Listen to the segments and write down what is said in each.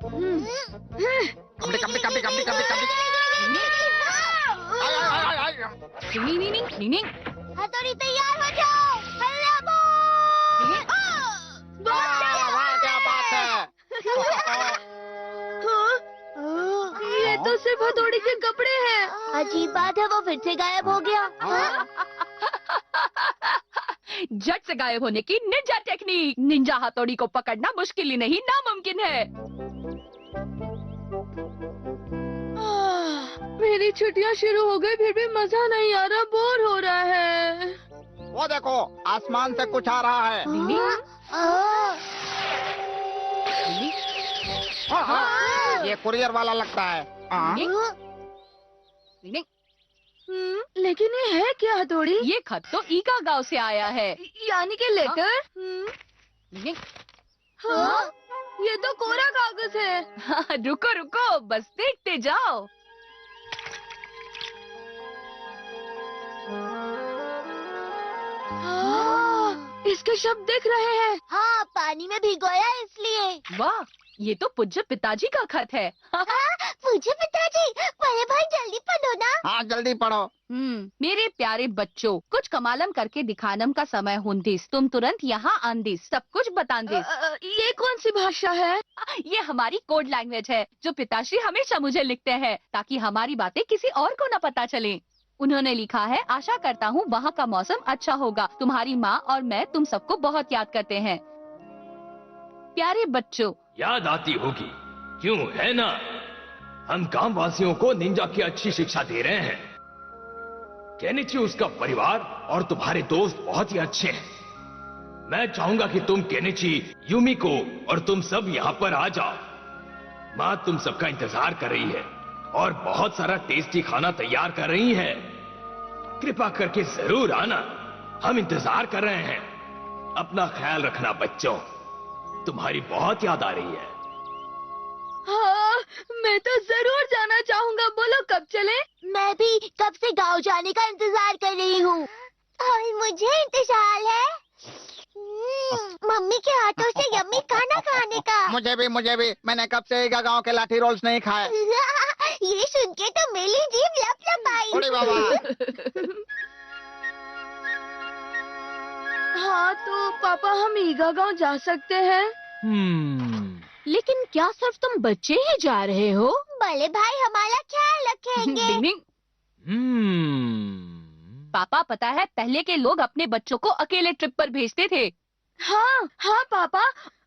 कपड़े कपड़े कपड़े कपड़े कपड़े कपड़े। हथौड़ी तैयार हो जाओ। हल्ला बोल। वाह क्या बात है। ये तो सिर्फ हथौड़ी के कपड़े हैं। अजीब बात है, वो फिर से गायब हो गया। झट से गायब होने की निंजा टेक्निक। निंजा हथौड़ी को पकड़ना मुश्किल ही नहीं नामुमकिन है। मेरी छुट्टियां शुरू हो गई, फिर भी मजा नहीं आ रहा, बोर हो रहा है। वो देखो आसमान से कुछ आ रहा है। ये कुरियर वाला लगता है। लेकिन ये है क्या हथौड़ी? ये खत तो ईगा गांव से आया है। यानी कि लेटर? हाँ, ये तो कोरा कागज है। रुको रुको, बस देखते जाओ। इसके शब्द दिख रहे हैं। हाँ, पानी में भिगोया इसलिए। वाह, ये तो पूज्य पिताजी का खत है। मुझे पिताजी, बड़े भाई जल्दी पढ़ो ना। हाँ जल्दी पढ़ो। मेरे प्यारे बच्चों, कुछ कमालम करके दिखानम का समय होंदिस। तुम तुरंत यहाँ आंदिस, सब कुछ बतांदिस। ये कौन सी भाषा है? ये हमारी कोड लैंग्वेज है, जो पिताश्री हमेशा मुझे लिखते हैं, ताकि हमारी बातें किसी और को न पता चले। उन्होंने लिखा है, आशा करता हूँ वहाँ का मौसम अच्छा होगा। तुम्हारी माँ और मैं तुम सबको बहुत याद करते हैं। प्यारे बच्चों, याद आती होगी, क्यों है ना? हम गांव वासियों को निंजा की अच्छी शिक्षा दे रहे हैं। केनिची, उसका परिवार और तुम्हारे दोस्त बहुत ही अच्छे हैं। मैं चाहूंगा कि तुम केनिची, यूमिको और तुम सब यहाँ पर आ जाओ। माँ तुम सबका इंतजार कर रही है और बहुत सारा टेस्टी खाना तैयार कर रही है। कृपा करके जरूर आना, हम इंतजार कर रहे हैं। अपना ख्याल रखना बच्चों, तुम्हारी बहुत याद आ रही है। हाँ, मैं तो जरूर जाना चाहूँगा। बोलो कब चले? मैं भी कब से गांव जाने का इंतजार कर रही हूँ। और मुझे इंतजार है मम्मी के हाथों से यम्मी खाना खाने का। मुझे भी मैंने कब से ईगा गांव के लाठी रोल्स नहीं खाए। ये सुन के तो मेरी जीभ लप आई। अरे बाबा। हाँ तो पापा, हम ईगा गांव जा सकते हैं? लेकिन क्या सिर्फ तुम बच्चे ही जा रहे हो? बड़े भाई हमारा ख्याल रखेंगे। पापा, पता है पहले के लोग अपने बच्चों को अकेले ट्रिप पर भेजते थे। हाँ हाँ पापा,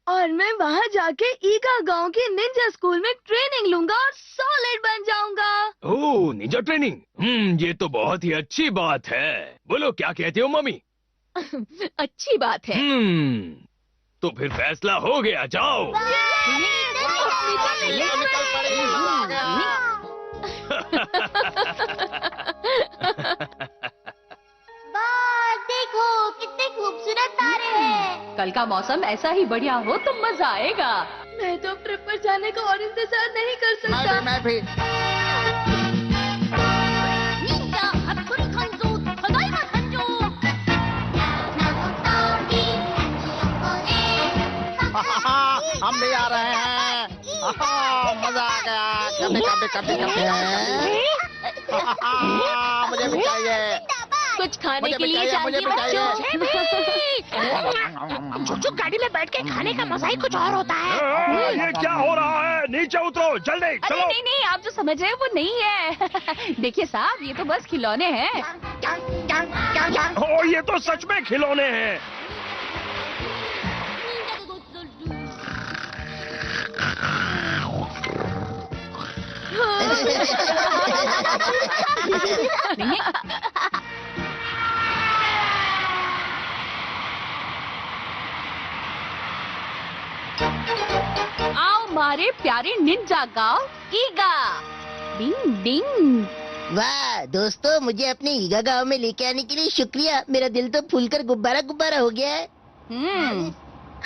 और मैं वहाँ जाके ईगा गांव के निंजा स्कूल में ट्रेनिंग लूंगा और सॉलिड बन जाऊंगा। ओह, निंजा ट्रेनिंग। ये तो बहुत ही अच्छी बात है। बोलो क्या कहते हो मम्मी? अच्छी बात है। तो फिर फैसला हो गया, जाओ। देखो कितने खूबसूरत तारे हैं। कल का मौसम ऐसा ही बढ़िया हो तो मजा आएगा। मैं तो ट्रिप पर जाने का और इंतजार नहीं कर सकता। मैं भी। हम भी आ रहे हैं। मजा आ गया। कभी मुझे भी चाहिए। कुछ खाने के लिए मुझे भी चाहिए। जो गाड़ी में बैठ के खाने का मजा ही कुछ और होता है। ये क्या हो रहा है? नीचे उतरो जल्दी, चलो। नहीं नहीं, आप जो समझ रहे हैं वो नहीं है। देखिए साहब, ये तो बस खिलौने हैं। ओ, ये तो सच में खिलौने हैं। आओ मारे प्यारे निंजा गाँव ईगा। डिंग डिंग। वाह दोस्तों, मुझे अपने ईगा गांव में लेके आने के लिए शुक्रिया। मेरा दिल तो फूलकर गुब्बारा गुब्बारा हो गया है।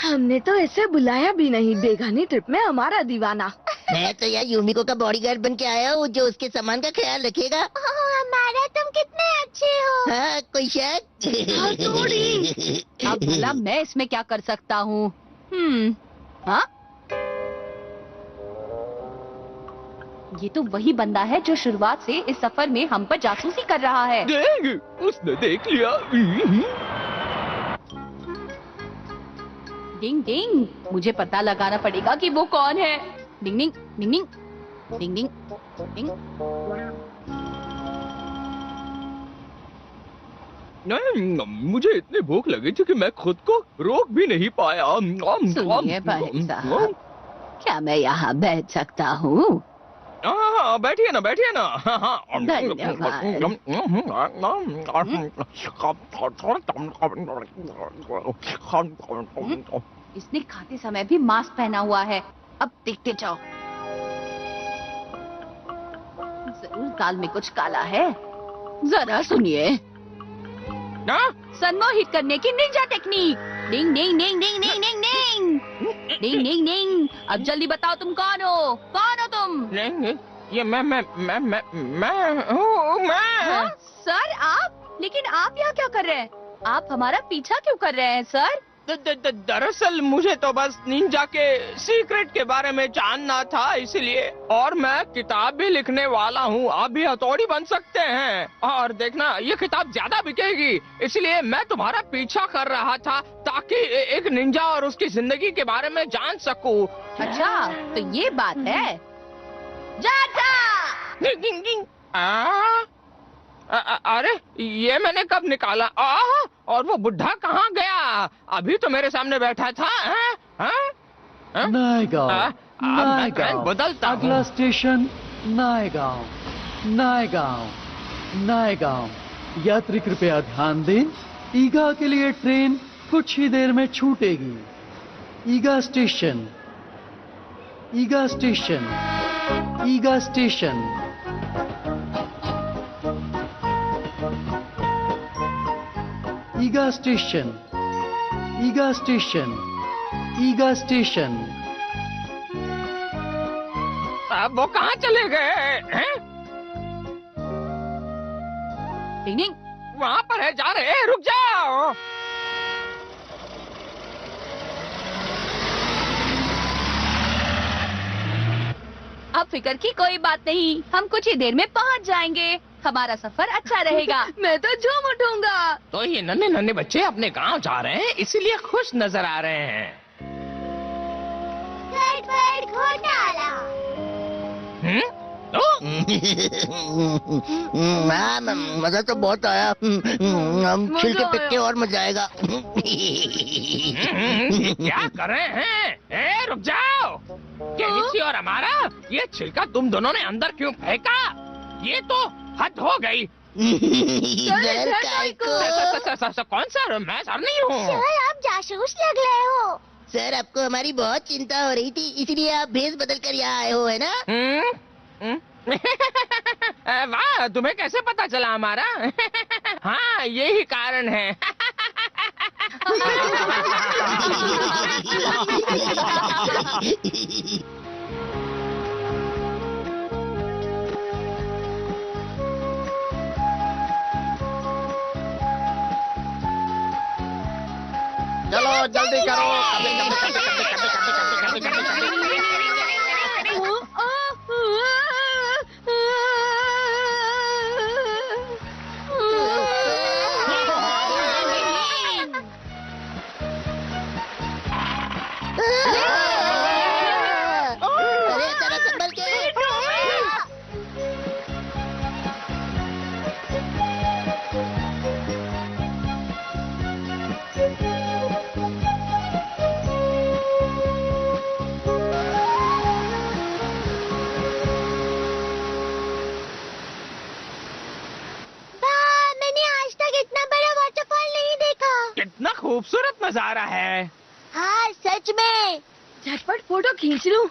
हमने तो ऐसे बुलाया भी नहीं। बेगानी ट्रिप में हमारा दीवाना। मैं तो यार यूमिको का बॉडीगार्ड बन के आया हूँ, जो उसके सामान का ख्याल रखेगा। हमारा तुम कितने अच्छे हो। हाँ, कोई शक? अब भला मैं इसमें क्या कर सकता हूँ? हाँ? ये तो वही बंदा है जो शुरुआत से इस सफर में हम पर जासूसी कर रहा है। उसने देख लिया। डिंग डिंग, मुझे पता लगाना पड़ेगा कि वो कौन है। डिंग डिंग डिंग डिंग डिंग डिंग डिंग। नहीं, मुझे इतनी भूख लगी थी कि मैं खुद को रोक भी नहीं पाया। सुनिए भाई साहब, क्या मैं यहाँ बैठ सकता हूँ? हाँ, बैठिए ना, बैठिए ना। इसने खाते समय भी मास्क पहना हुआ है। अब देखते जाओ, जरूर दाल में कुछ काला है। जरा सुनिए, सम्मोहित करने की निंजा टेक्निक। डिंग डिंग डिंग डिंग डिंग डिंग डिंग डिंग डिंग डिंग। अब जल्दी बताओ तुम कौन हो? कौन हो तुम? ये मैं हाँ, सर आप? लेकिन आप यहाँ क्या कर रहे हैं? आप हमारा पीछा क्यों कर रहे हैं सर? दरअसल मुझे तो बस निंजा के सीक्रेट के बारे में जानना था, इसलिए। और मैं किताब भी लिखने वाला हूँ, आप भी हथौड़ी बन सकते हैं। और देखना, ये किताब ज्यादा बिकेगी, इसलिए मैं तुम्हारा पीछा कर रहा था ताकि एक निंजा और उसकी जिंदगी के बारे में जान सकूं। अच्छा, तो ये बात है। जाता! अरे ये मैंने कब निकाला? और वो बुढ़ा कहाँ गया? अभी तो मेरे सामने बैठा था। नायगांव, नायगांव। बदलता हूँ। अगला स्टेशन नायगांव, नायगांव, नायगांव। यात्री कृपया ध्यान दें, ईगा के लिए ट्रेन कुछ ही देर में छूटेगी। ईगा स्टेशन, ईगा स्टेशन, ईगा स्टेशन। ईगा स्टेशन, ईगा स्टेशन, ईगा स्टेशन। अब वो कहाँ चले गए हैं? डिंग डिंग। वहाँ पर है, जा रहे हैं, रुक जाओ। अब फिक्र की कोई बात नहीं, हम कुछ ही देर में पहुँच जाएंगे। हमारा सफर अच्छा रहेगा। मैं तो झूम उठूंगा। तो ये नन्हे नन्हे बच्चे अपने गांव जा रहे हैं, इसीलिए खुश नजर आ रहे हैं। घोटाला। हाँ, मजा तो बहुत आया। हम छिल के पिक के और मजा आएगा। क्या कर रहे हैं? रुक जाओ। केनिची और हमारा ये छिलका तुम दोनों ने अंदर क्यों फेंका? ये तो हद हो गई। सर, काय को? कौन सर? मैं सर नहीं हूँ। सर, आप जासूस लग रहे हो। सर, आपको हमारी बहुत चिंता हो रही थी, इसलिए आप भेष बदल कर यहाँ आए हो, है ना? वाह, तुम्हें कैसे पता चला हमारा? हाँ, यही कारण है। चलो जल्दी करो। अरे जरा संभल के। मैंने आज तक इतना बड़ा वाटरफॉल नहीं देखा। कितना खूबसूरत नजारा है। हाँ, सच में। झटपट फोटो खींच लूं।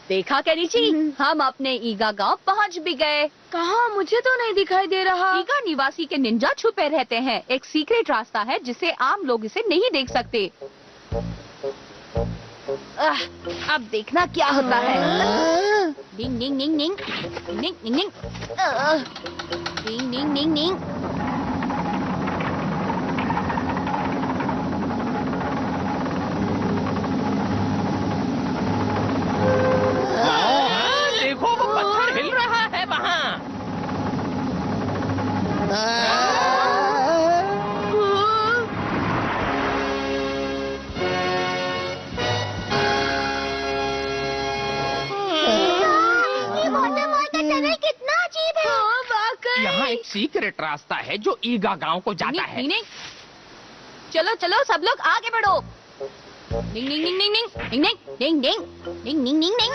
देखा केनिची, हम अपने ईगा गांव पहुंच भी गए। कहाँ? मुझे तो नहीं दिखाई दे रहा। ईगा निवासी के निंजा छुपे रहते हैं। एक सीक्रेट रास्ता है जिसे आम लोग इसे नहीं देख सकते। अब देखना क्या होता है। डिंग डिंग डिंग डिंग डिंग डिंग डिंग डिंग डिंग डिंग डिंग। देखो वो यहाँ एक सीक्रेट रास्ता है जो ईगा गांव को जाता है। निंग, चलो चलो सब लोग आगे बढ़ो। निंग निंग निंग निंग निंग निंग निंग निंग निंग निंग निंग।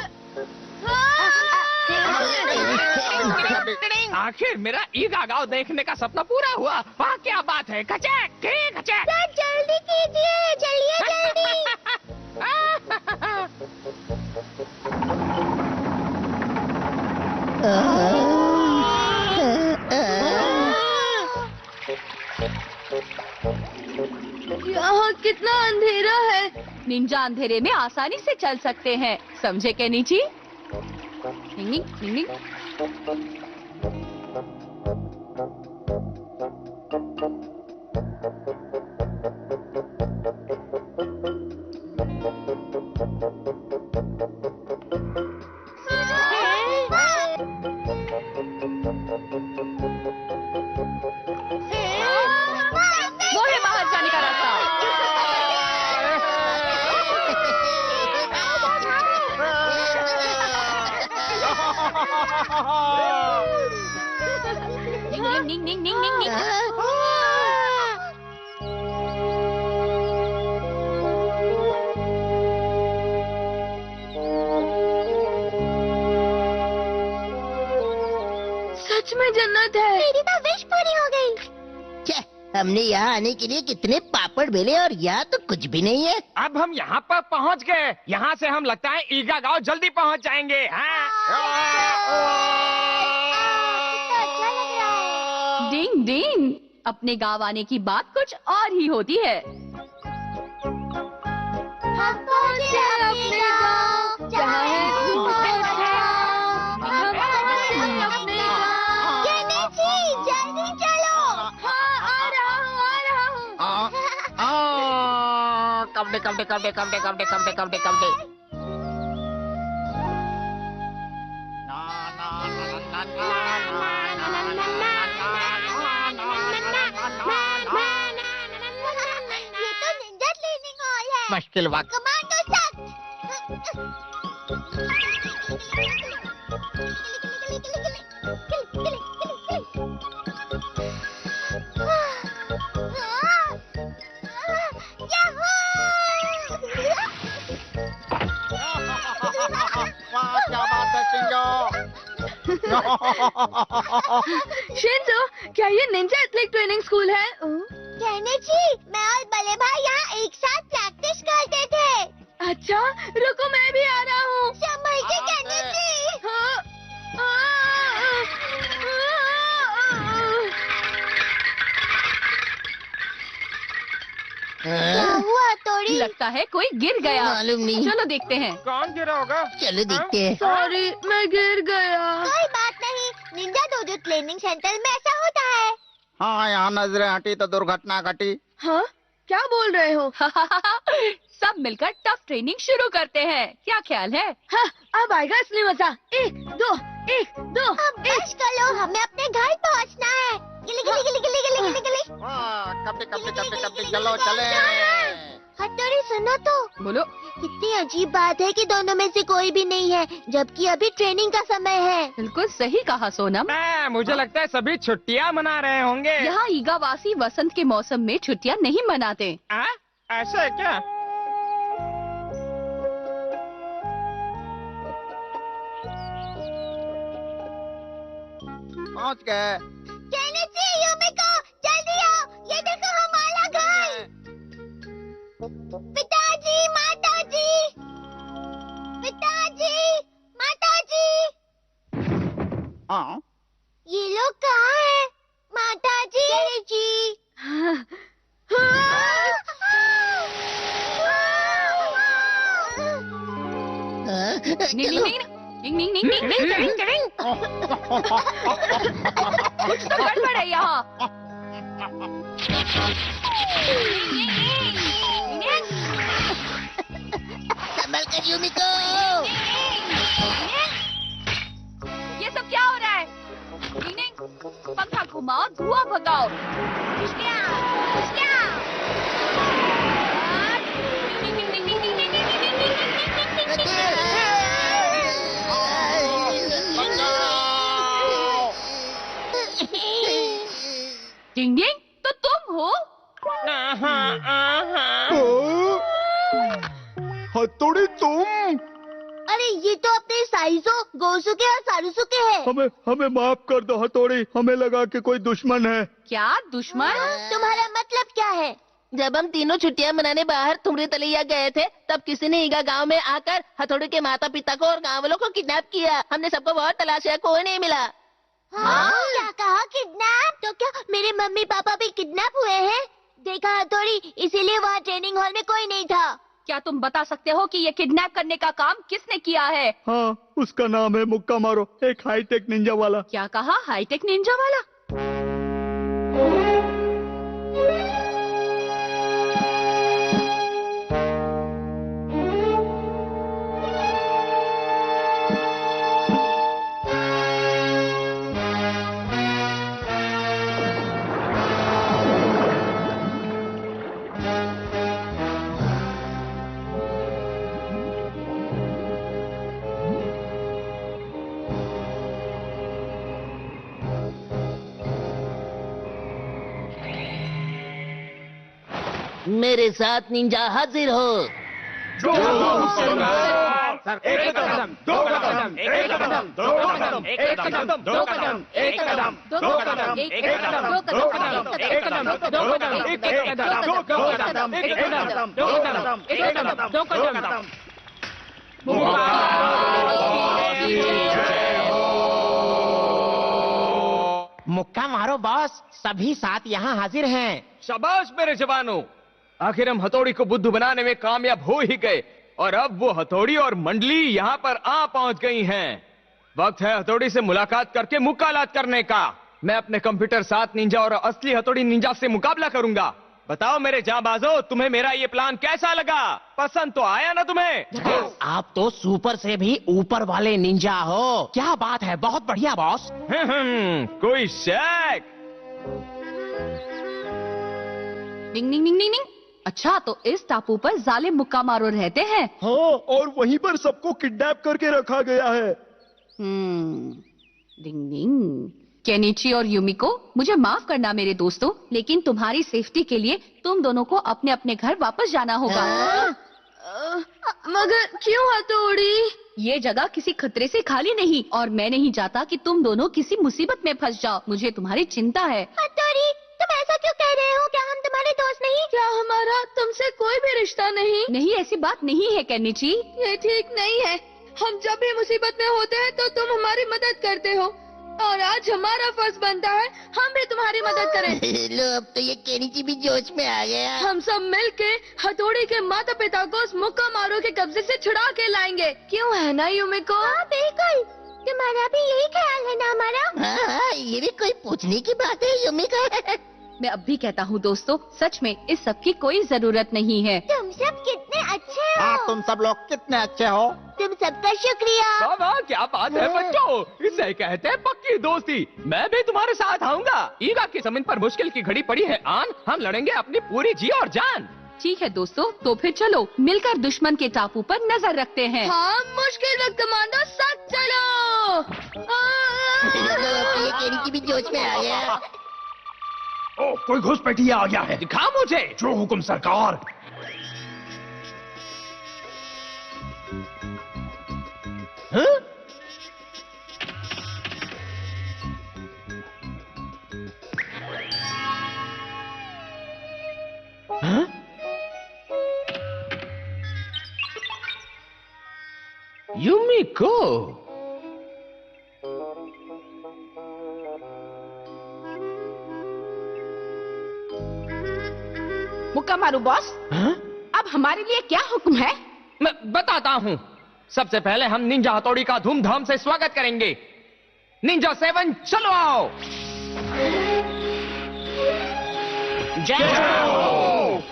आखिर मेरा ईगा गांव देखने का सपना पूरा हुआ। वाह क्या बात है। खचक खचक। जल्दी कीजिए, चलिए जल्दी। यहाँ कितना अंधेरा है। निंजा अंधेरे में आसानी से चल सकते हैं, समझे केनिची? निंग निंग निंग निंग। वो है बाहर जाने का रास्ता। निंग निंग निंग निंग निंग निंग। सच में जन्नत है। मेरी तो विश पूरी हो गई। छे, हमने यहाँ आने के लिए कितने पापड़ बेले और यहाँ तो कुछ भी नहीं है। अब हम यहाँ पर पहुँच गए। यहाँ से हम लगता है ईगा गांव जल्दी पहुँच जाएंगे। डिंग डिंग। अपने गाँव आने की बात कुछ और ही होती है। हम पहुँचे अपने गाँव, जहाँ है जल्दी चलो। हाँ, आ रहा हूँ। कबड्डी कबड्डी कबड्डी कबड्डी कबड्डी कबड्डी कबड्डी कबड्डी। ये तो निंजा ट्रेनिंग हॉल है। मुश्किल वक्त। कमांडो सख्त। वाह क्या बात है शिंजो। शिंजो, क्या ये निंजा एथलेटिक ट्रेनिंग स्कूल है? केनिची, मैं और बड़े भाई यहाँ एक साथ प्रैक्टिस करते थे। अच्छा, रुको मैं भी आ रहा हूँ। संभल के केनिची। हाँ, क्या हुआ तोड़ी? लगता है कोई गिर गया। मालूम नहीं। चलो देखते हैं। कौन गिरा होगा? चलो देखते हैं। सॉरी, मैं गिर गया। कोई बात नहीं, निंजा डोजो ट्रेनिंग सेंटर में ऐसा होता है। हाँ यहाँ नजरें हटी तो दुर्घटना घटी। हाँ, क्या बोल रहे हो? सब मिलकर टफ ट्रेनिंग शुरू करते हैं। क्या ख्याल है? हाँ, अब आएगा असली मजा। 1 2 1 2 अब बस करो, हमें अपने घर पहुँचना है। गिली गिली गिली गिली गिली गिली गिली। कबड्डी कबड्डी कबड्डी कबड्डी चलो चले। हथौड़ी सुनो तो, बोलो। कितनी अजीब बात है कि दोनों में से कोई भी नहीं है, जबकि अभी ट्रेनिंग का समय है। बिल्कुल सही कहा सोनम। मुझे लगता है सभी छुट्टियाँ मना रहे होंगे। यहाँ ईगावासी वसंत के मौसम में छुट्टियाँ नहीं मनाते। ऐसा है क्या? पहुँच गए। केनिची, युमिको, जल्दी आओ, ये देखो हमारा घर। पिताजी, माताजी, पिताजी, माताजी। हाँ ये लोग कहाँ हैं? माताजी। केनिची। निंग निंग निंग निंग निंग निंग निंग निंग निंग। कुछ तो गड़बड़ है यहाँ। संभल कर यूमिको। ये सब क्या हो रहा है? निंग निंग, पंखा घुमाओ, धुआं भगाओ। निंग निंग निंग निंग निंग निंग निंग निंग निंग निंग निंग निंग। हथौड़ी तुम? अरे ये तो अपने साइजो, गोसुके और सारुसुके हैं। हमें माफ कर दो हथौड़ी, हमें लगा कि कोई दुश्मन है। क्या दुश्मन? तुम्हारा मतलब क्या है? जब हम तीनों छुट्टियां मनाने बाहर तुमरे तलैया गए थे, तब किसी ने ईगा गांव में आकर हथौड़ी के माता पिता को और गांव वालों को किडनैप किया। हमने सबको बहुत तलाशा, कोई नहीं मिला। हाँ? क्या कहा किडनैप? तो क्या मेरे मम्मी पापा भी किडनैप हुए हैं? देखा हथौड़ी, इसीलिए वहाँ ट्रेनिंग हॉल में कोई नहीं था। क्या तुम बता सकते हो कि ये किडनैप करने का काम किसने किया है? हाँ, उसका नाम है मुक्का मारो, एक हाईटेक निंजा वाला। क्या कहा? हाईटेक निंजा वाला? मेरे साथ निंजा हाजिर हो। एक कदम, दो कदम, एक कदम, दो कदम, एक कदम, दो कदम, एक कदम, दो कदम, एक कदम, दो कदम, एक कदम, दो कदम, एक कदम, दो कदम, एक कदम, दो कदम, एक कदम, दो कदम। मुक्का मारो बॉस, सभी साथ यहाँ हाजिर हैं। शाबाश मेरे जवानों, आखिर हम हथौड़ी को बुद्धू बनाने में कामयाब हो ही गए और अब वो हथौड़ी और मंडली यहाँ पर आ पहुंच गई हैं। वक्त है हथौड़ी से मुलाकात करके मुकालात करने का। मैं अपने कंप्यूटर साथ निंजा और असली हथौड़ी निंजा से मुकाबला करूंगा। बताओ मेरे जांबाजों, तुम्हें मेरा ये प्लान कैसा लगा? पसंद तो आया ना तुम्हें? आप तो सुपर से भी ऊपर वाले निंजा हो। क्या बात है, बहुत बढ़िया बॉस। कोई शक? डिंग डिंग डिंग डिंग। अच्छा, तो इस टापू पर जालिम मुक्का मारो रहते हैं। हाँ, और वहीं पर सबको किडनैप करके रखा गया है। डिंग डिंग। केनिची और युमिको, मुझे माफ करना मेरे दोस्तों, लेकिन तुम्हारी सेफ्टी के लिए तुम दोनों को अपने अपने घर वापस जाना होगा। मगर क्यों हथौड़ी? ये जगह किसी खतरे से खाली नहीं और मैं नहीं चाहता कि तुम दोनों किसी मुसीबत में फंस जाओ। मुझे तुम्हारी चिंता है। हथौड़ी, तुम ऐसा क्यों कह रहे हो? क्या हम तुम्हारे दोस्त नहीं? क्या हमारा तुमसे कोई भी रिश्ता नहीं? नहीं, ऐसी बात नहीं है केनिची। ये ठीक नहीं है। हम जब भी मुसीबत में होते हैं तो तुम हमारी मदद करते हो, और आज हमारा फर्ज बनता है हम भी तुम्हारी मदद करें। लो, अब तो ये केनिची भी जोश में आ गया। हम सब मिलके हथौड़ी के माता पिता को उस मुक्का मारो के कब्जे से छुड़ा के लाएंगे। क्यों है ना युमिको? हाँ बिल्कुल, तुम्हारा भी यही ख्याल है ना हमारा? हाँ, ये भी कोई पूछने की बात है युमिको। मैं अब भी कहता हूँ दोस्तों, सच में इस सब की कोई जरूरत नहीं है। तुम सब कितने अच्छे हो। हाँ, तुम सब लोग कितने अच्छे हो। तुम सबका शुक्रिया। वाह, क्या बात है बच्चों, इसे कहते हैं पक्की दोस्ती। मैं भी तुम्हारे साथ आऊंगा। ईगा की जमीन पर मुश्किल की घड़ी पड़ी है आन, हम लड़ेंगे अपनी पूरी जी और जान। ठीक है दोस्तों, तो फिर चलो मिलकर दुश्मन के टापू पर नजर रखते हैं। हाँ, मुश्किल वक्त कमांडो, साथ चलो। ये केनिची भी जोश में आ गया। ओ, कोई घुसपैठिया आ गया है। दिखा मुझे। जो हुकुम सरकार। हाँ? हाँ? युमिको, मुक्का मारू बॉस। हाँ? अब हमारे लिए क्या हुक्म है? मैं बताता हूँ। सबसे पहले हम निंजा हथौड़ी का धूमधाम से स्वागत करेंगे। निंजा 7 चलो आओ। जय हो।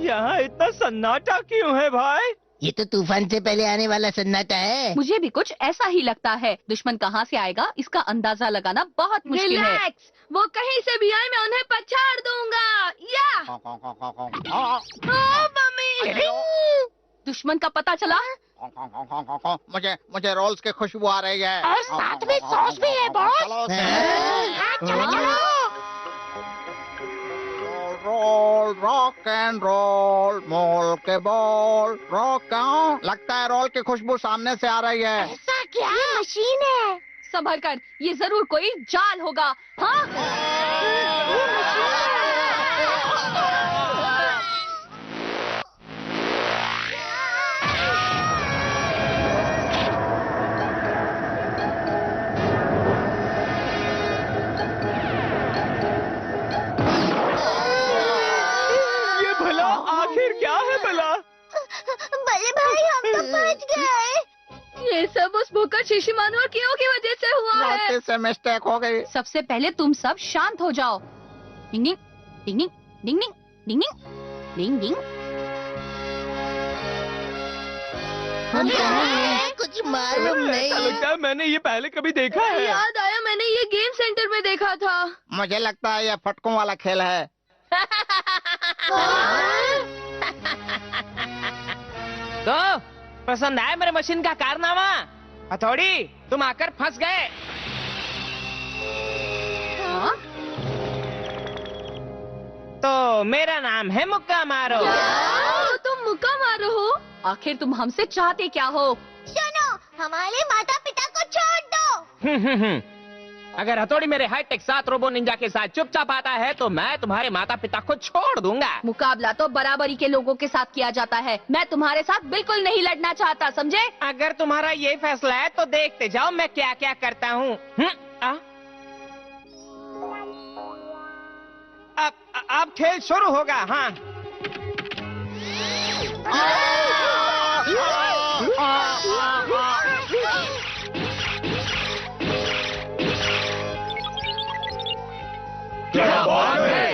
यहाँ इतना सन्नाटा क्यों है भाई? ये तो तूफान से पहले आने वाला सन्नाटा है। मुझे भी कुछ ऐसा ही लगता है। दुश्मन कहाँ से आएगा इसका अंदाजा लगाना बहुत मुश्किल है। रिलैक्स, वो कहीं से भी आए, मैं उन्हें पछाड़ दूंगा। या हाँ, मम्मी। दुश्मन का पता चला? मुझे रोल्स की खुशबू आ रही है और साथ में सॉस भी है बॉस। चलो रोल रॉक एंड रोल मोल के बॉल रॉक। क्यों लगता है रोल की खुशबू सामने से आ रही है? ऐसा क्या? ये मशीन है। संभल कर, ये जरूर कोई जाल होगा। हाँ? ये भला आखिर क्या है भला? बल्ले भाई हम तो बच गए। ये सब उस भूखा शिशिमानु और कियो की वजह से हुआ है। गलती से मिस्टेक हो गई। सबसे पहले तुम सब शांत हो जाओ। डिंग डिंग डिंग डिंग डिंग डिंग डिंग डिंग डिंग। कुछ मालूम ऐसा नहीं। लगता है मैंने ये पहले कभी देखा है। याद आया, मैंने ये गेम सेंटर में देखा था। मुझे लगता है ये फटकों वाला खेल है। तो पसंद आया मेरे मशीन का कारनामा? हथौड़ी, तुम आकर फंस गए। हाँ? तो मेरा नाम है मुक्का मारो। तो तुम मुक्का मारो हो? आखिर तुम हमसे चाहते क्या हो? सुनो, हमारे माता पिता को छोड़ दो। अगर हथौड़ी मेरे हाईटेक 7 रोबो निंजा के साथ चुपचाप आता है तो मैं तुम्हारे माता पिता को छोड़ दूंगा। मुकाबला तो बराबरी के लोगों के साथ किया जाता है। मैं तुम्हारे साथ बिल्कुल नहीं लड़ना चाहता, समझे? अगर तुम्हारा ये फैसला है तो देखते जाओ मैं क्या क्या करता हूँ। अब खेल शुरू होगा। हाँ, क्या बात है?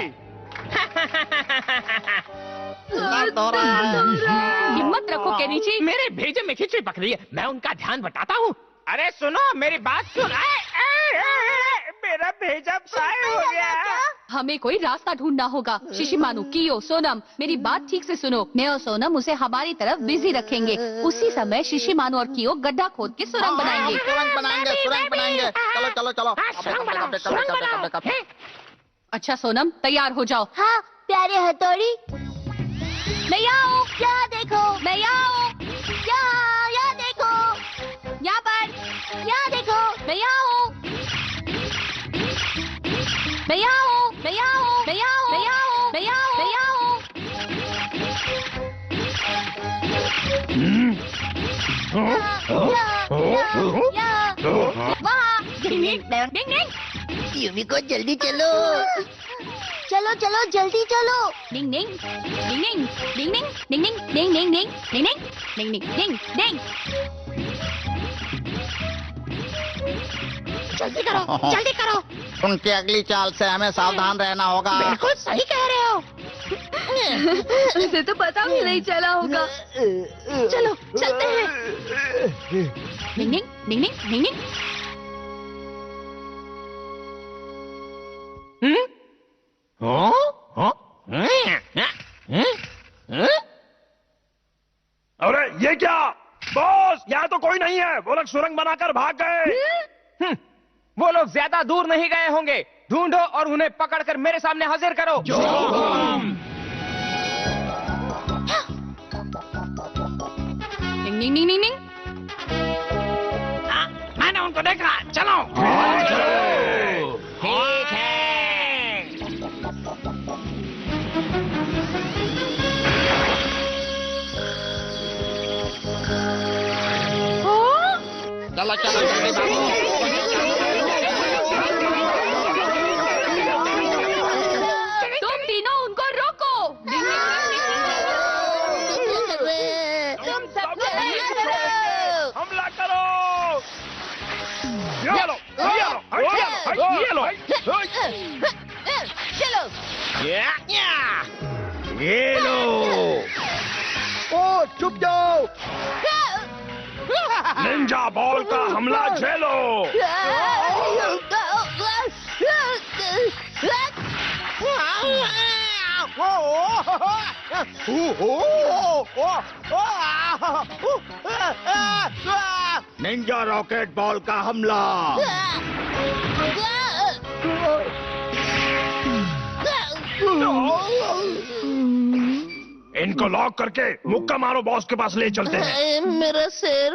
हिम्मत रखो केनिची। मेरे भेजे में खिचड़ी पक रही है, मैं उनका ध्यान बटाता हूँ। अरे सुनो, मेरी बात सुन। मेरा भेजा फ्राई हो गया। हमें कोई रास्ता ढूंढना होगा। शिशिमानु, कियो, सोनम, मेरी बात ठीक से सुनो। मैं और सोनम उसे हमारी तरफ बिजी रखेंगे। उसी समय शिशिमानु और कियो गड्ढा खोद के सुरंग बनाएंगे। सुरंग बनाएंगे। चलो अच्छा सोनम, तैयार हो जाओ। हाँ प्यारे हथौड़ी, मैं आओ। क्या देखो? मैं आओ। यहाँ देखो, यहाँ पर। यहाँ देखो। मैं आओ। मैं आओ। मैं आओ। मैं आओ। मैं आओ। मैं आओ। मैं आओ। यहाँ वहाँ। डिंग डिंग डिंग डिंग यूनिको जल्दी चलो। चलो चलो जल्दी चलो। डिंग डिंग डिंग डिंग डिंग डिंग डिंग डिंग डिंग डिंग डिंग डिंग डिंग डिंग। जल्दी करो। उनकी अगली चाल से हमें सावधान रहना होगा। बिल्कुल सही कह रहे हो। उसे तो पता भी नहीं चला होगा। चलो चलते हैं। डिंग डिंग डिंग डिंग डिंग डिंग। अरे ये क्या बॉस, यहाँ तो कोई नहीं है। वो लोग सुरंग बनाकर भाग गए। वो लोग ज्यादा दूर नहीं गए होंगे। ढूंढो और उन्हें पकड़कर मेरे सामने हाजिर करो। डिंग डिंग डिंग डिंग। मैंने उनको देखा। चलो। ठीक है। चलो जल्दी तुम तीनों उनको रोको। तुम सब हमला करो। ये लो। चलो। ये लो। ओ चुप जाओ। निंजा बॉल का हमला झेलो। निंजा रॉकेट बॉल का हमला। इनको लॉक करके मुक्का मारो, बॉस के पास ले चलते हैं। मेरा सिर।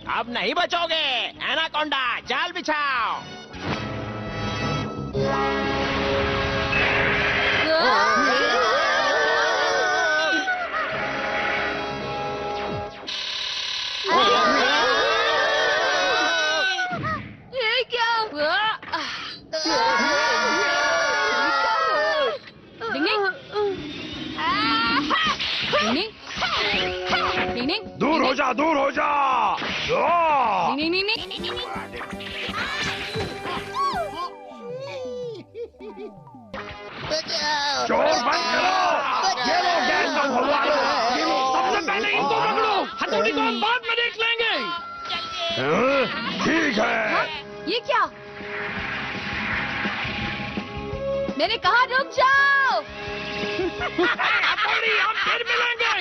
अब नहीं बचोगे। एनाकोंडा, जाल बिछाओ। ये क्या? दूर हो जा, दूर हो जा। चोर बंद करो। ये लो गैस का फव्वारा। सबसे पहले इनको पकड़ो, हथौड़ी को हम बाद में देख लेंगे। ठीक है। ये क्या? मैंने कहा रुक जाओ। हथौड़ी, हम फिर मिलेंगे।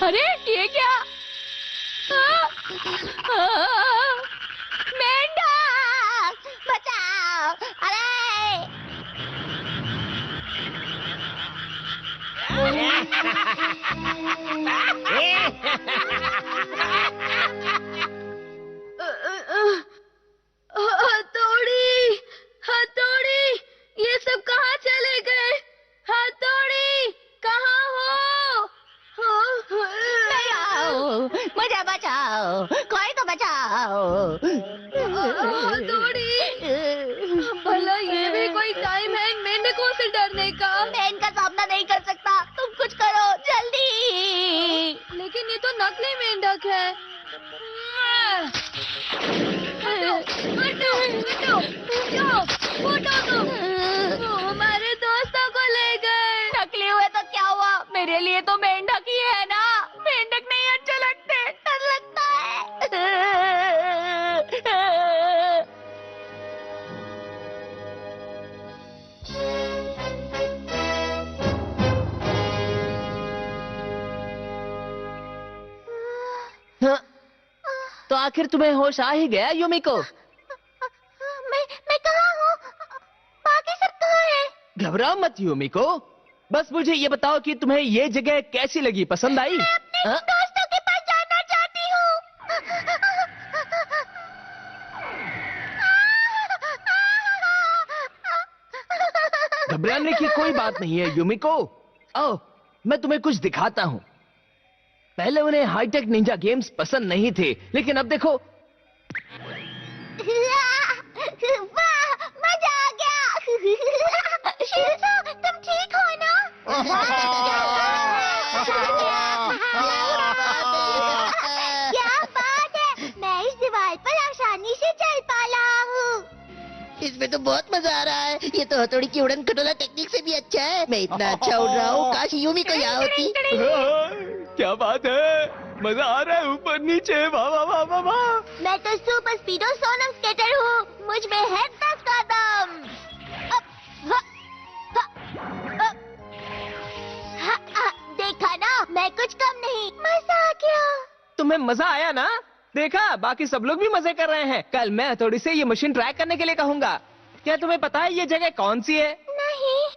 अरे ये क्या? मेंढक बचाओ! अरे हथौड़ी, हथौड़ी, ये सब कहाँ चले गए? हथौड़ी, कहाँ हो? मुझे बचाओ, कोई तो बचाओ। हथौड़ी, भला ये भी कोई टाइम है मेंढकों से डरने का? मैं इनका सामना नहीं कर सकता, तुम कुछ करो जल्दी। लेकिन ये तो नकली मेंढक है। हमारे दोस्तों को ले गए। नकली हुए तो क्या हुआ? मेरे लिए तो मेंढक ही है ना। मेंढक नहीं अच्छे लगते, डर लगता है। हाँ, तो आखिर तुम्हें होश आ ही गया युमिको? मैं कहाँ हूँ? बाकी सब कहाँ है? घबराओ मत युमिको, बस मुझे ये बताओ कि तुम्हें ये जगह कैसी लगी, पसंद आई? मैं अपने हाँ? दोस्तों के पास जाना चाहती हूँ। घबराने की कोई बात नहीं है युमिको। आओ, मैं तुम्हें कुछ दिखाता हूँ। पहले उन्हें हाईटेक निंजा गेम्स पसंद नहीं थे, लेकिन अब देखो। वाह, मजा आ गया। शिल्पा, तुम ठीक हो ना? क्या बात है, मैं इस दीवार पर आसानी से चल पा रहा हूँ। इसमें तो बहुत मजा आ रहा है। ये तो हथौड़ी की उड़न खटोला टेक्निक से भी अच्छा है। मैं इतना अच्छा उड़ रहा हूँ, काश युमिको यहाँ होती। क्या बात है, मजा आ रहा है ऊपर नीचे। वाह वाह वाह वाह वाह। मैं तो सुपर स्पीडो सोनम स्केटर हूँ, मुझ में है 10 का दम। देखा ना, मैं कुछ कम नहीं। मजा आ गया। तुम्हें मजा आया ना? देखा, बाकी सब लोग भी मजे कर रहे हैं। कल मैं हथौड़ी से ये मशीन ट्राई करने के लिए कहूँगा। क्या तुम्हें पता है ये जगह कौन सी है? नहीं।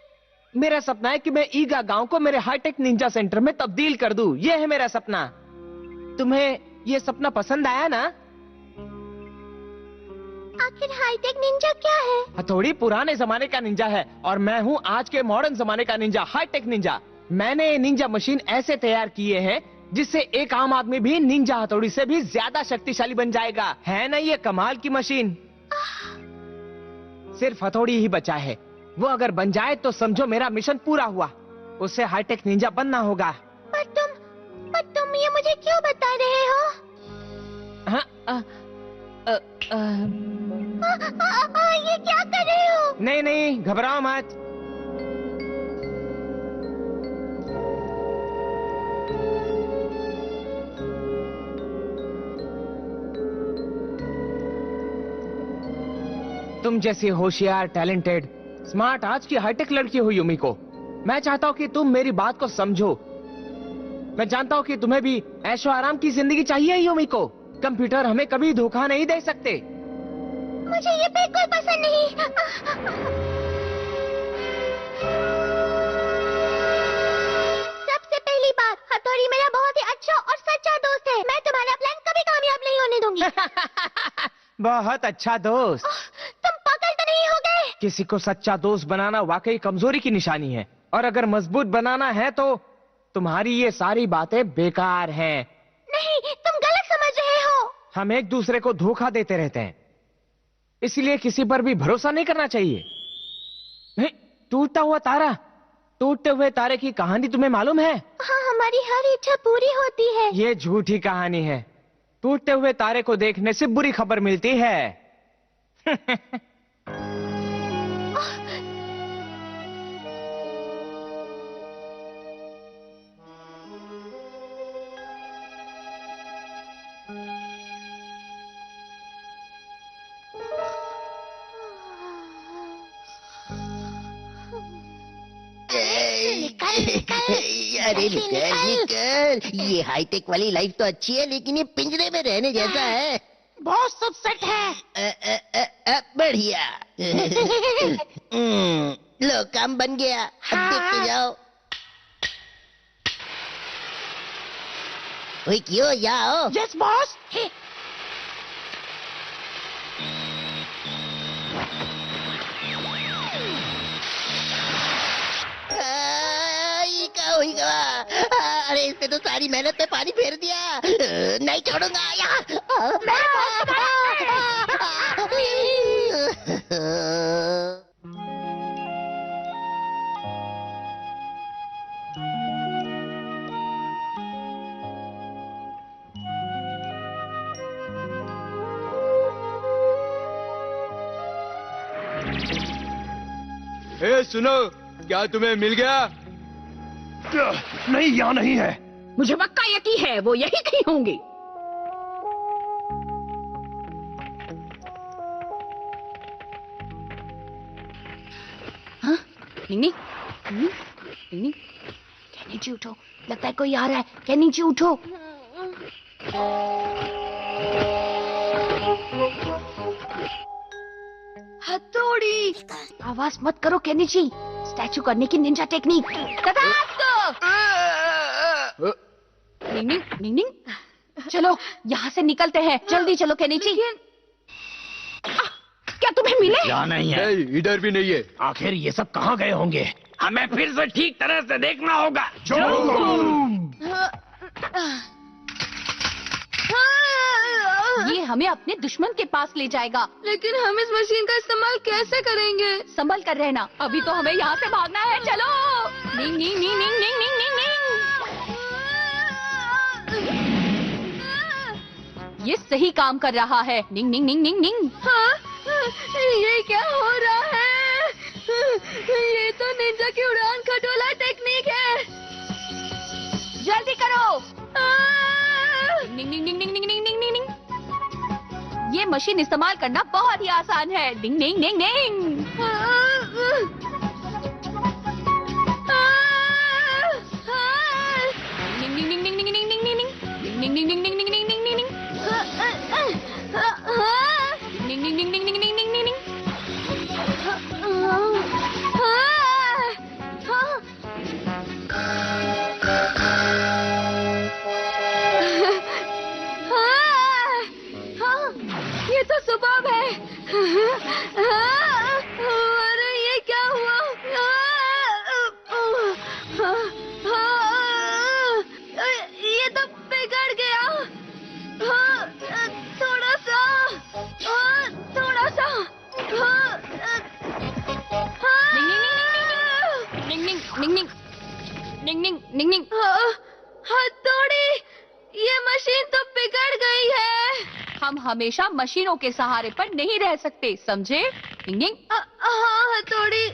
मेरा सपना है कि मैं ईगा गांव को मेरे हाईटेक निंजा सेंटर में तब्दील कर दूं। ये है मेरा सपना। तुम्हें ये सपना पसंद आया ना? आखिर हाईटेक निंजा क्या है? हथौड़ी पुराने जमाने का निंजा है और मैं हूँ आज के मॉडर्न जमाने का निंजा, हाईटेक निंजा। मैंने ये निंजा मशीन ऐसे तैयार किए हैं जिससे एक आम आदमी भी निंजा हथौड़ी से भी ज्यादा शक्तिशाली बन जाएगा। है ना ये कमाल की मशीन? सिर्फ हथौड़ी ही बचा है, वो अगर बन जाए तो समझो मेरा मिशन पूरा हुआ। उससे हाईटेक निंजा बनना होगा। पर तुम ये मुझे क्यों बता रहे हो? हाँ, ये क्या कर रहे हो? नहीं नहीं, घबराओ मत। तुम जैसी होशियार, टैलेंटेड, स्मार्ट आज की हाईटेक लड़की हो युमिको। मैं चाहता हूँ कि तुम मेरी बात को समझो। मैं जानता हूँ कि तुम्हें भी ऐशो आराम की जिंदगी चाहिए युमिको। कंप्यूटर हमें कभी धोखा नहीं दे सकते। मुझे ये बिल्कुल पसंद नहीं। सबसे पहली बात, हथौड़ी मेरा बहुत ही अच्छा और सच्चा दोस्त है। मैं तुम्हारा प्लान कभी कामयाब नहीं होने दूंगी। बहुत अच्छा दोस्त। तुम पागल तो नहीं हो गए? किसी को सच्चा दोस्त बनाना वाकई कमजोरी की निशानी है, और अगर मजबूत बनाना है तो तुम्हारी ये सारी बातें बेकार हैं। नहीं, तुम गलत समझ रहे हो। हम एक दूसरे को धोखा देते रहते हैं, इसलिए किसी पर भी भरोसा नहीं करना चाहिए। टूटता हुआ तारा, टूटते हुए तारे की कहानी तुम्हें मालूम है? हाँ, हमारी हर इच्छा पूरी होती है। ये झूठी कहानी है। टूटते हुए तारे को देखने से बुरी खबर मिलती है। अरे निकल, ये हाईटेक वाली लाइफ तो अच्छी है, लेकिन ये पिंजरे में रहने जैसा है। बहुत सब सेट है। बढ़िया। लो, काम बन गया। अब देखते जाओ। ओए क्यों, जाओ। Yes boss. अरे इसने तो सारी मेहनत पे पानी फेर दिया। नहीं छोड़ूंगा यार। ए सुनो, क्या तुम्हें मिल गया? नहीं, यहाँ नहीं है। मुझे पक्का यकीन है वो यही कहीं होंगी। हाँ? निन्नी, निन्नी, कहनी जी उठो, लगता है कोई आ रहा है। कहनी जी उठो। हथौड़ी। आवाज मत करो कहनी जी, स्टैचू करने की निंजा टेक्निक। निंग निंग, चलो यहाँ से निकलते हैं। जल्दी चलो केनिची। क्या तुम्हें मिले? यहाँ नहीं है। नहीं, इधर भी नहीं है। आखिर ये सब कहाँ गए होंगे? हमें फिर से ठीक तरह से देखना होगा। ये हमें अपने दुश्मन के पास ले जाएगा। लेकिन हम इस मशीन का इस्तेमाल कैसे करेंगे? संभल कर रहना, अभी तो हमें यहाँ से भागना है। चलो। निंग निंग निंग निंग निंग निंग निंग निंग। ये सही काम कर रहा है। निंग निंग निंग निंग निंग। हाँ, ये क्या हो रहा है? ये तो निंजा की उड़ान खटोला टेक्निक है। जल्दी करो। निंग निंग निंग निंग निंग निंग निंग निंग। ये मशीन इस्तेमाल करना बहुत ही आसान है। डिंग डिंग डिंग डिंग। डिंग डिंग डिंग डिंग डिंग डिंग डिंग डिंग डिंग। डिंग डिंग डिंग डिंग डिंग डिंग डिंग डिंग डिंग। डिंग डिंग डिंग डिंग डिंग डिंग डिंग डिंग। ये तो सुबह है। अरे ये क्या हुआ? ये तो बिगड़ गया। थोड़ा सा, थोड़ा सा। निंग निंग निंग निंग निंग निंग निंग निंग। हथौड़ी, ये मशीन तो बिगड़ गई है। हम हमेशा मशीनों के सहारे पर नहीं रह सकते, समझे? निंग निंग। हाँ हथौड़ी।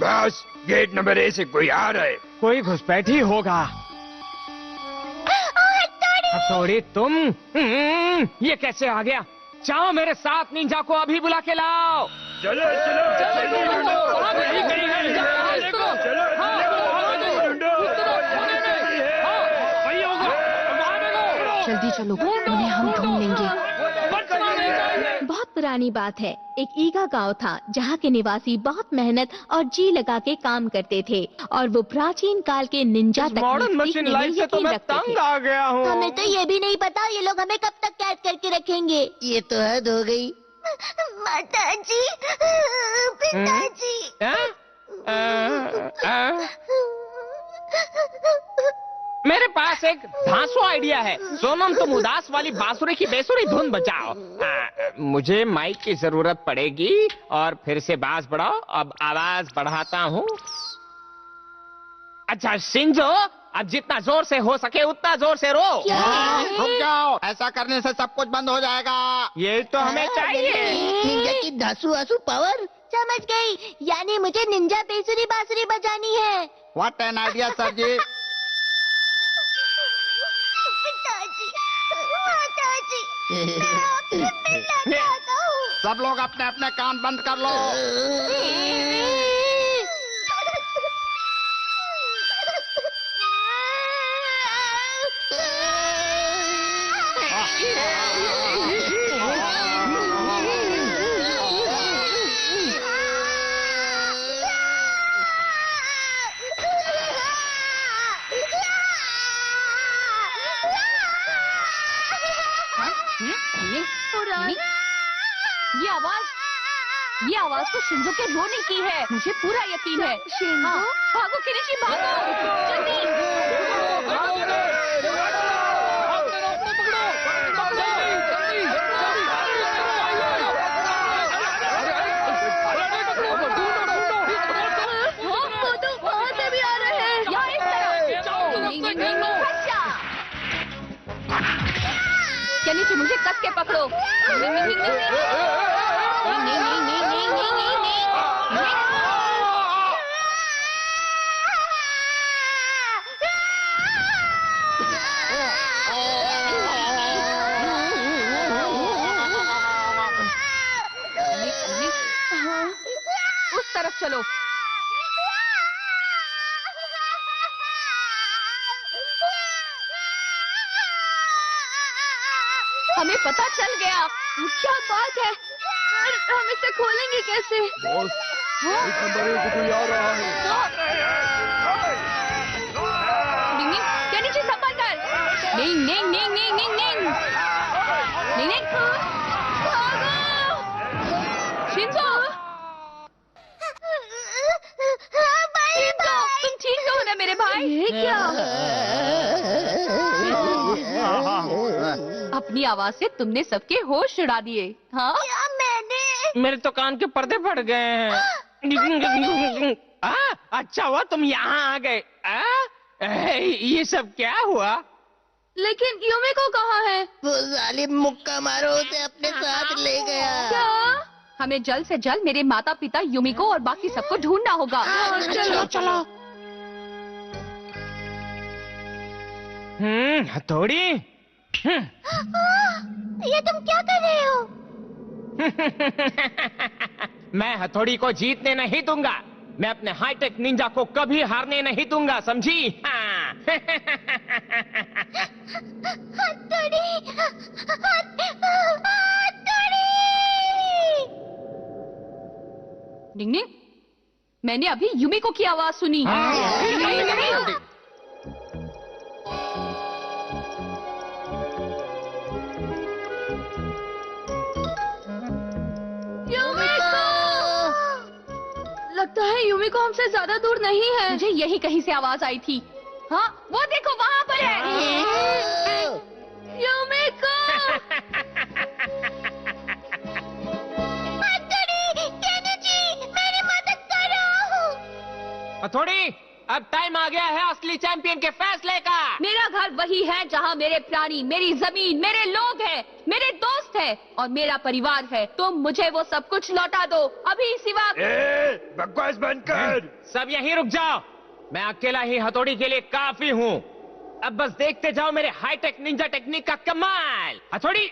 बस गेट नंबर ए से कोई आ रहा है। कोई घुसपैठ ही होगा। हथौड़ी तुम, ये कैसे आ गया? जाओ मेरे साथ निंजा को अभी बुला के लाओ। चलो जल्दी चलो, उन्हें हम ढूंढ लेंगे। बहुत पुरानी बात है, एक ईगा गांव था जहाँ के निवासी बहुत मेहनत और जी लगा के काम करते थे और वो प्राचीन काल के निंजा तकनीक सीखने में यकीन रखते थे। आ गया हूँ। हमें तो ये भी नहीं पता ये लोग हमें कब तक कैद करके रखेंगे। ये तो हद हो गई। माताजी, पिताजी। मेरे पास एक धांसू आइडिया है। सोनम, तुम उदास वाली बांसुरी की बेसुरी धुन बजाओ। मुझे माइक की जरूरत पड़ेगी और फिर से बांस बढ़ाओ। अब आवाज बढ़ाता हूँ। अच्छा शिंजो, अब जितना जोर से हो सके उतना जोर से रो। रुक जाओ, ऐसा करने से सब कुछ बंद हो जाएगा। ये तो हमें चाहिए। निंजा की धांसू आंसू पावर। समझ गई, यानी मुझे निंजा बेसुरी बांसुरी बजानी है। व्हाट एन आइडिया सर जी। सब लोग अपने अपने कान बंद कर लो। ये आवाज तो शिंजो के रोने की है। मुझे पूरा यकीन है। हाँ, भागो किनिची, भागो वो तो वहाँ से भी आ रहे हैं। यहाँ इस तरफ। किनिची, मुझे कस के पकड़ो। उस तरफ चलो। हमें पता चल गया। क्या बात है, हम इसे खोलेंगे कैसे? नंबर 1 कोई आ रहा है। नीचे संपर्क कर। निंग निंग निंग निंग निंग निंग निंग निंग। शिंजो, तुम ठीक तो हो ना मेरे भाई? ये क्या? अपनी आवाज से तुमने सबके होश उड़ा दिए। हाँ, मेरे तो कान के पर्दे फट गए हैं। अच्छा हुआ तुम यहाँ आ गए। ये सब क्या हुआ? लेकिन युमिको कहाँ है? वो जालिम मुक्का मारो उसे अपने साथ ले गया। क्या? हमें जल्द से जल्द मेरे माता पिता युमिको और बाकी सबको ढूंढना होगा। चलो चलो। हथौड़ी। ये तुम क्या कर रहे हो? मैं हथौड़ी को जीतने नहीं दूंगा। मैं अपने हाईटेक निंजा को कभी हारने नहीं दूंगा, समझी? हाँ। डिंगडिंग, मैंने अभी युमिको की आवाज सुनी। लगता है युमिको हमसे ज्यादा दूर नहीं है। मुझे यही कहीं से आवाज आई थी। हाँ, वो देखो वहाँ पर है। युमिको! मेरी मदद करो। हथौड़ी, अब टाइम आ गया है असली चैंपियन के फैसले का। मेरा घर वही है जहाँ मेरे प्राणी, मेरी जमीन, मेरे लोग हैं, मेरे दोस्त हैं और मेरा परिवार है। तुम मुझे वो सब कुछ लौटा दो अभी, सिवा। बकवास बंद कर। सब यहीं रुक जाओ। मैं अकेला ही हथौड़ी के लिए काफी हूँ। अब बस देखते जाओ मेरे हाईटेक निंजा टेक्निक का कमाल। हथौड़ी,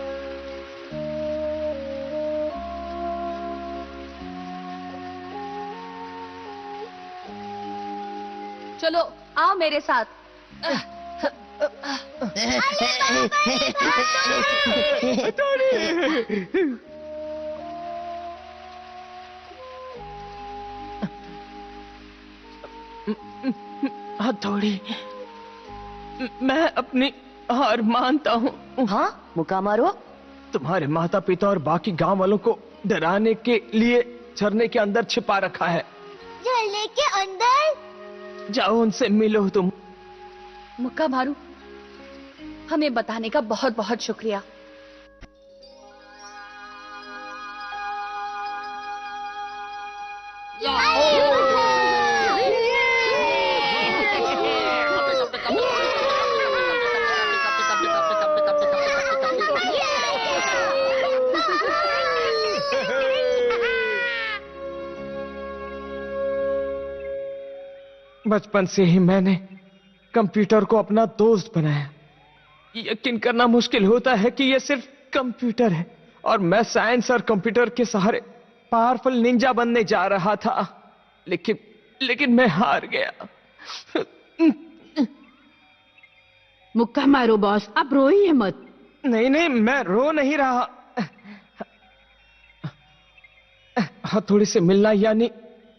चलो आओ मेरे साथ। हथौड़ी, मैं अपनी हार मानता हूँ। हाँ, मुक्का मारो। तुम्हारे माता पिता और बाकी गांव वालों को डराने के लिए झरने के अंदर छिपा रखा है। झरने के अंदर? जाओ उनसे मिलो तुम। मुक्का मारू, हमें बताने का बहुत बहुत शुक्रिया। बचपन से ही मैंने कंप्यूटर को अपना दोस्त बनाया। यकीन करना मुश्किल होता है कि यह सिर्फ कंप्यूटर है और मैं साइंस और कंप्यूटर के सहारे पावरफुल निंजा बनने जा रहा था, लेकिन मैं हार गया। मुक्का मारो बॉस, अब रोइए मत। नहीं, मैं रो नहीं रहा। हथौड़ी से मिलना यानी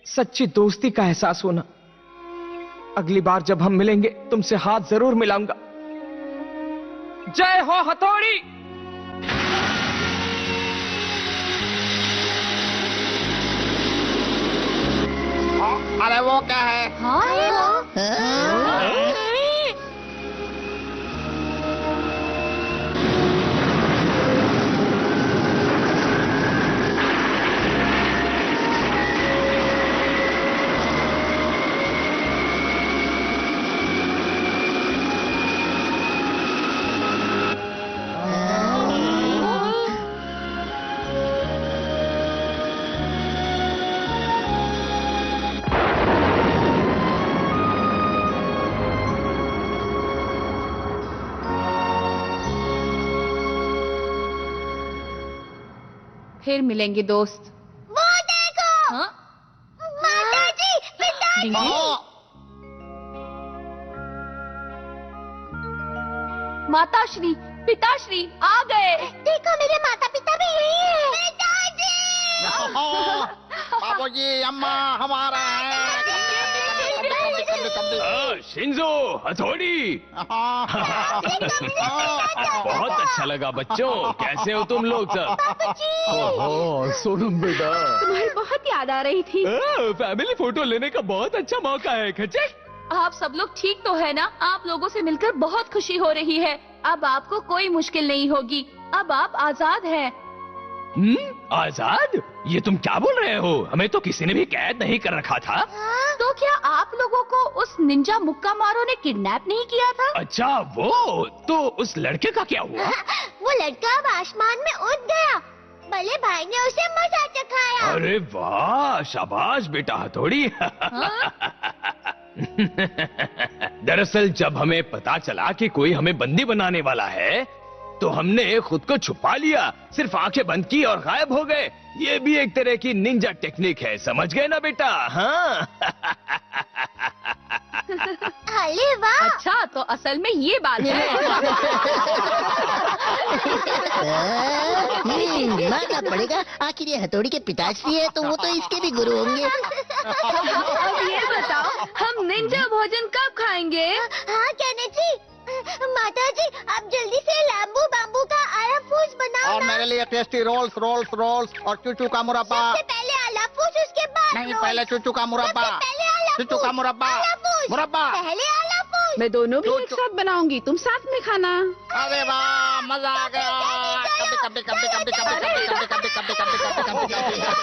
सच्ची दोस्ती का एहसास होना। अगली बार जब हम मिलेंगे तुमसे हाथ जरूर मिलाऊंगा। जय हो हथौड़ी। अरे वो क्या है? फिर मिलेंगे दोस्त। वो देखो। हाँ? माताजी, पिताजी। माताश्री, पिताश्री आ गए। देखो मेरे माता पिता भी यही हैं। पिताजी। बाबूजी, अम्मा हमारा है। शिंजो, हथौड़ी। बहुत अच्छा लगा बच्चों। कैसे हो तुम लोग सब? ओहो, सोनम बेटा, तुम्हारी बहुत याद आ रही थी। फैमिली फोटो लेने का बहुत अच्छा मौका है। खच्चे, आप सब लोग ठीक तो है ना? आप लोगों से मिलकर बहुत खुशी हो रही है। अब आपको कोई मुश्किल नहीं होगी। अब आप आजाद हैं। आजाद? ये तुम क्या बोल रहे हो? हमें तो किसी ने भी कैद नहीं कर रखा था। तो क्या आप लोगों को उस निंजा मुक्का मारो ने किडनैप नहीं किया था? अच्छा, वो तो उस लड़के का क्या हुआ? वो लड़का अब आसमान में उड़ गया। भले भाई ने उसे मजा चखाया। अरे वाह, शाबाश बेटा हथौड़ी। दरअसल जब हमें पता चला कि कोई हमें बंदी बनाने वाला है तो हमने खुद को छुपा लिया, सिर्फ आंखें बंद की और गायब हो गए। ये भी एक तरह की निंजा टेक्निक है, समझ गए ना बेटा? हाँ। अरे वाह। अच्छा, तो असल में ये बात है। मानना पड़ेगा, आखिर ये हथौड़ी के पिताश्री है तो वो तो इसके भी गुरु होंगे। अब ये बताओ, हम निंजा भोजन कब खाएंगे? हाँ कहने जी, माताजी आप जल्दी से लैम्बू बाम्बू का आला फूस बनाओ। और मेरे लिए टेस्टी रोल्स रोल्स रोल्स और चूचू का मुरब्बा। सबसे पहले आला फूस, उसके बाद नहीं, पहले चूचू का मुरब्बा। चूचू का मुरब्बा। मुरब्बा। पहले आला फूस। मैं दोनों भी एक साथ बनाऊंगी, तुम साथ में खाना। अरे वाह, मजा आ गया। कभी कभी कभी कभी कभी कभी कभी कभी कभी कभी मजा आ गया।